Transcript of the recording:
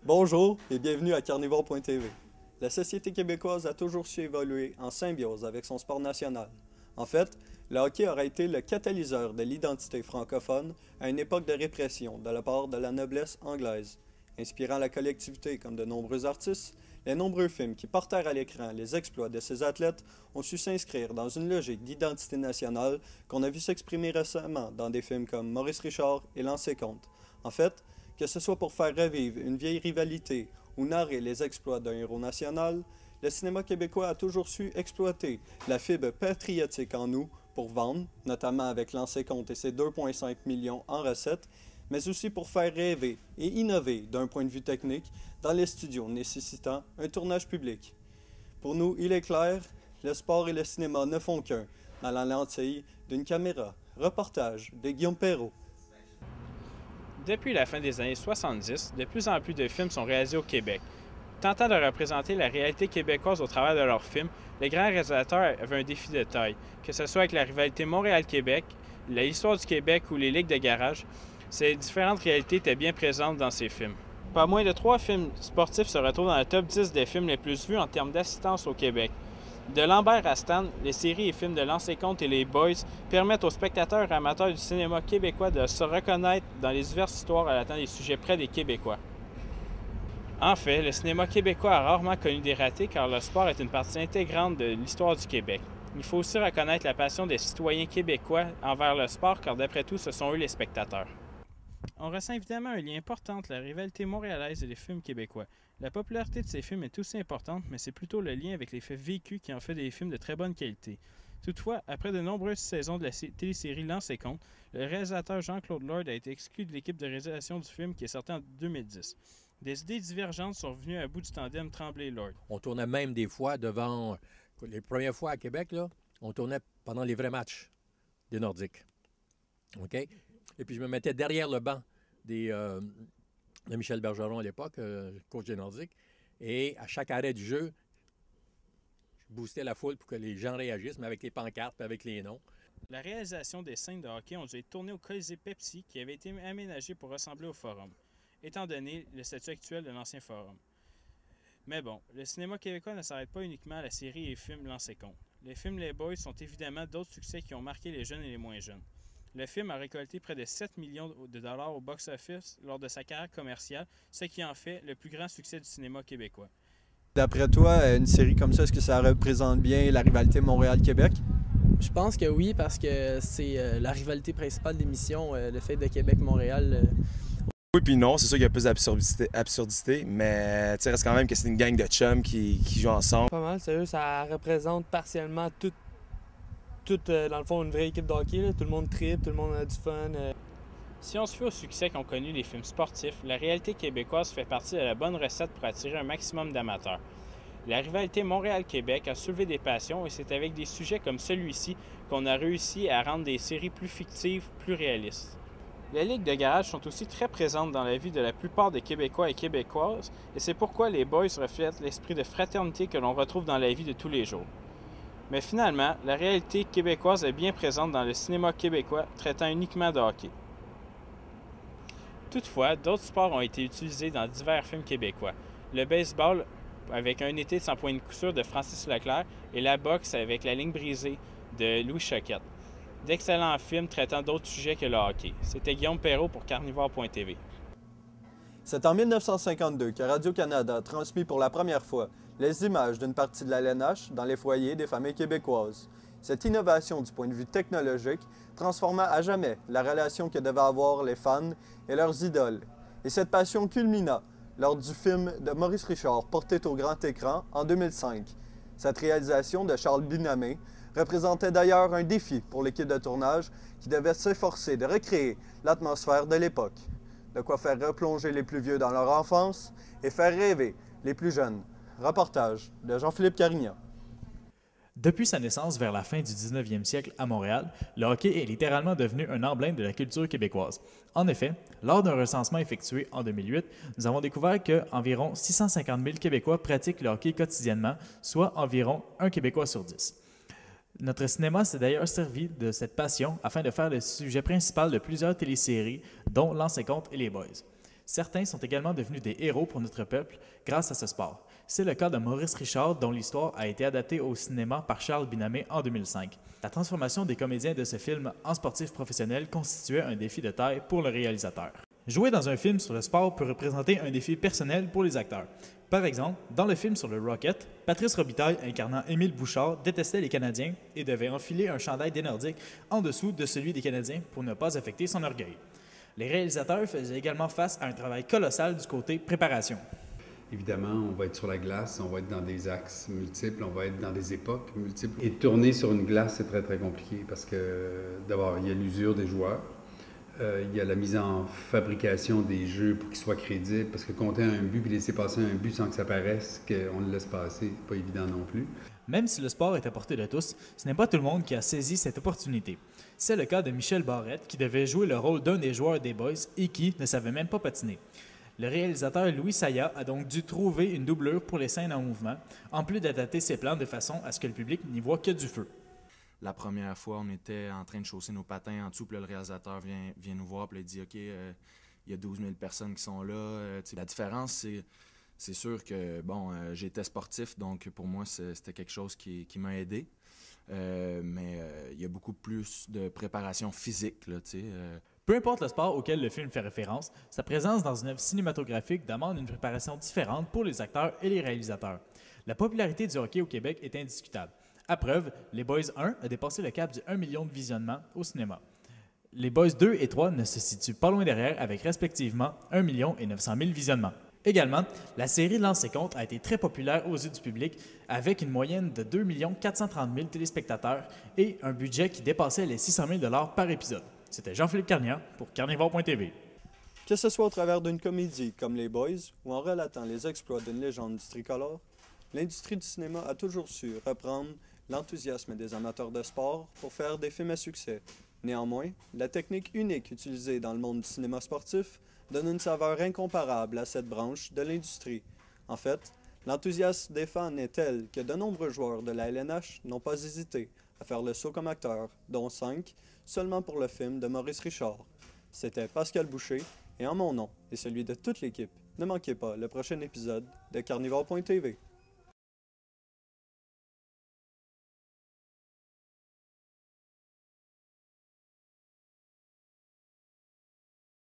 Bonjour et bienvenue à Carnivore.tv. La société québécoise a toujours su évoluer en symbiose avec son sport national. En fait, le hockey aurait été le catalyseur de l'identité francophone à une époque de répression de la part de la noblesse anglaise. Inspirant la collectivité comme de nombreux artistes, les nombreux films qui portèrent à l'écran les exploits de ces athlètes ont su s'inscrire dans une logique d'identité nationale qu'on a vu s'exprimer récemment dans des films comme Maurice Richard et Lancé Compte. En fait, que ce soit pour faire revivre une vieille rivalité ou narrer les exploits d'un héros national, le cinéma québécois a toujours su exploiter la fibre patriotique en nous pour vendre, notamment avec Lancé Compte et ses 2,5 millions en recettes, mais aussi pour faire rêver et innover d'un point de vue technique dans les studios nécessitant un tournage public. Pour nous, il est clair, le sport et le cinéma ne font qu'un dans la lentille d'une caméra. Reportage de Guillaume Perrault. Depuis la fin des années 70, de plus en plus de films sont réalisés au Québec. Tentant de représenter la réalité québécoise au travers de leurs films, les grands réalisateurs avaient un défi de taille, que ce soit avec la rivalité Montréal-Québec, l'histoire du Québec ou les ligues de garage. Ces différentes réalités étaient bien présentes dans ces films. Pas moins de 3 films sportifs se retrouvent dans le top 10 des films les plus vus en termes d'assistance au Québec. De Lambert à Stan, les séries et films de Lancé Compte et les Boys permettent aux spectateurs amateurs du cinéma québécois de se reconnaître dans les diverses histoires à l'atteinte des sujets près des Québécois. En fait, le cinéma québécois a rarement connu des ratés car le sport est une partie intégrante de l'histoire du Québec. Il faut aussi reconnaître la passion des citoyens québécois envers le sport car d'après tout, ce sont eux les spectateurs. On ressent évidemment un lien important entre la rivalité montréalaise et les films québécois. La popularité de ces films est aussi importante, mais c'est plutôt le lien avec les faits vécus qui en fait des films de très bonne qualité. Toutefois, après de nombreuses saisons de la télésérie Lancé Compte, le réalisateur Jean-Claude Lord a été exclu de l'équipe de réalisation du film qui est sorti en 2010. Des idées divergentes sont venues à bout du tandem Tremblay-Lord. On tournait même des fois devant... Les premières fois à Québec, là, on tournait pendant les vrais matchs des Nordiques. OK? Et puis je me mettais derrière le banc de Michel Bergeron à l'époque, coach des Nordiques. Et à chaque arrêt du jeu, je boostais la foule pour que les gens réagissent, mais avec les pancartes et avec les noms. La réalisation des scènes de hockey ont dû être tournées au Colisée Pepsi qui avait été aménagé pour ressembler au Forum, étant donné le statut actuel de l'ancien Forum. Mais bon, le cinéma québécois ne s'arrête pas uniquement à la série et films Lancé Compte. Les films Les Boys sont évidemment d'autres succès qui ont marqué les jeunes et les moins jeunes. Le film a récolté près de 7 millions de dollars au box-office lors de sa carrière commerciale, ce qui en fait le plus grand succès du cinéma québécois. D'après toi, une série comme ça, est-ce que ça représente bien la rivalité Montréal-Québec? Je pense que oui, parce que c'est la rivalité principale des missions, le fait de Québec-Montréal. Oui puis non, c'est sûr qu'il y a plus d'absurdité, mais tu reste quand même que c'est une gang de chums qui jouent ensemble. Pas mal, sérieux, ça représente partiellement tout dans le fond, une vraie équipe de hockey. Là. Tout le monde tripe, tout le monde a du fun. Si on se fait au succès qu'ont connu les films sportifs, la réalité québécoise fait partie de la bonne recette pour attirer un maximum d'amateurs. La rivalité Montréal-Québec a soulevé des passions et c'est avec des sujets comme celui-ci qu'on a réussi à rendre des séries plus fictives, plus réalistes. Les ligues de garage sont aussi très présentes dans la vie de la plupart des Québécois et Québécoises et c'est pourquoi les Boys reflètent l'esprit de fraternité que l'on retrouve dans la vie de tous les jours. Mais finalement, la réalité québécoise est bien présente dans le cinéma québécois, traitant uniquement de hockey. Toutefois, d'autres sports ont été utilisés dans divers films québécois. Le baseball, avec Un été sans point de couture de Francis Leclerc, et la boxe avec La ligne brisée de Louis Choquette. D'excellents films traitant d'autres sujets que le hockey. C'était Guillaume Perrault pour Carnivore.tv. C'est en 1952 que Radio-Canada a transmis pour la première fois les images d'une partie de la LNH dans les foyers des familles québécoises. Cette innovation du point de vue technologique transforma à jamais la relation que devaient avoir les fans et leurs idoles. Et cette passion culmina lors du film de Maurice Richard porté au grand écran en 2005. Cette réalisation de Charles Binamé représentait d'ailleurs un défi pour l'équipe de tournage qui devait s'efforcer de recréer l'atmosphère de l'époque. De quoi faire replonger les plus vieux dans leur enfance et faire rêver les plus jeunes. Reportage de Jean-Philippe Carignan. Depuis sa naissance vers la fin du 19e siècle à Montréal, le hockey est littéralement devenu un emblème de la culture québécoise. En effet, lors d'un recensement effectué en 2008, nous avons découvert qu'environ 650 000 Québécois pratiquent le hockey quotidiennement, soit environ 1 Québécois sur 10. Notre cinéma s'est d'ailleurs servi de cette passion afin de faire le sujet principal de plusieurs téléséries, dont L'Ancien Compte et Les Boys. Certains sont également devenus des héros pour notre peuple grâce à ce sport. C'est le cas de Maurice Richard, dont l'histoire a été adaptée au cinéma par Charles Binamé en 2005. La transformation des comédiens de ce film en sportifs professionnels constituait un défi de taille pour le réalisateur. Jouer dans un film sur le sport peut représenter un défi personnel pour les acteurs. Par exemple, dans le film sur le Rocket, Patrice Robitaille, incarnant Émile Bouchard, détestait les Canadiens et devait enfiler un chandail des Nordiques en dessous de celui des Canadiens pour ne pas affecter son orgueil. Les réalisateurs faisaient également face à un travail colossal du côté préparation. Évidemment, on va être sur la glace, on va être dans des axes multiples, on va être dans des époques multiples. Et tourner sur une glace, c'est très, très compliqué parce que, d'abord, il y a l'usure des joueurs, il y a la mise en fabrication des jeux pour qu'ils soient crédibles, parce que compter un but puis laisser passer un but sans que ça paraisse qu'on le laisse passer, c'est pas évident non plus. Même si le sport est à portée de tous, ce n'est pas tout le monde qui a saisi cette opportunité. C'est le cas de Michel Barrette, qui devait jouer le rôle d'un des joueurs des Boys et qui ne savait même pas patiner. Le réalisateur Louis Saya a donc dû trouver une doublure pour les scènes en mouvement, en plus d'adapter ses plans de façon à ce que le public n'y voit que du feu. La première fois, on était en train de chausser nos patins en dessous, puis là, le réalisateur vient nous voir, puis il dit « OK, il y a 12 000 personnes qui sont là. » La différence, c'est sûr que, bon, j'étais sportif, donc pour moi, c'était quelque chose qui m'a aidé. Mais il y a beaucoup plus de préparation physique, là, tu sais. Peu importe le sport auquel le film fait référence, sa présence dans une œuvre cinématographique demande une préparation différente pour les acteurs et les réalisateurs. La popularité du hockey au Québec est indiscutable. À preuve, Les Boys 1 a dépassé le cap du 1 million de visionnements au cinéma. Les Boys 2 et 3 ne se situent pas loin derrière avec respectivement 1 million et 900 000 visionnements. Également, la série L'Ancien Compte a été très populaire aux yeux du public avec une moyenne de 2 430 000 téléspectateurs et un budget qui dépassait les 600 000 $ par épisode. C'était Jean-Philippe Carignan pour Carnivore.tv. Que ce soit au travers d'une comédie comme Les Boys ou en relatant les exploits d'une légende du tricolore, l'industrie du cinéma a toujours su reprendre l'enthousiasme des amateurs de sport pour faire des films à succès. Néanmoins, la technique unique utilisée dans le monde du cinéma sportif donne une saveur incomparable à cette branche de l'industrie. En fait, l'enthousiasme des fans est tel que de nombreux joueurs de la LNH n'ont pas hésité à faire le saut comme acteur, dont 5 seulement pour le film de Maurice Richard. C'était Pascal Boucher, et en mon nom et celui de toute l'équipe, ne manquez pas le prochain épisode de Carnivore.tv.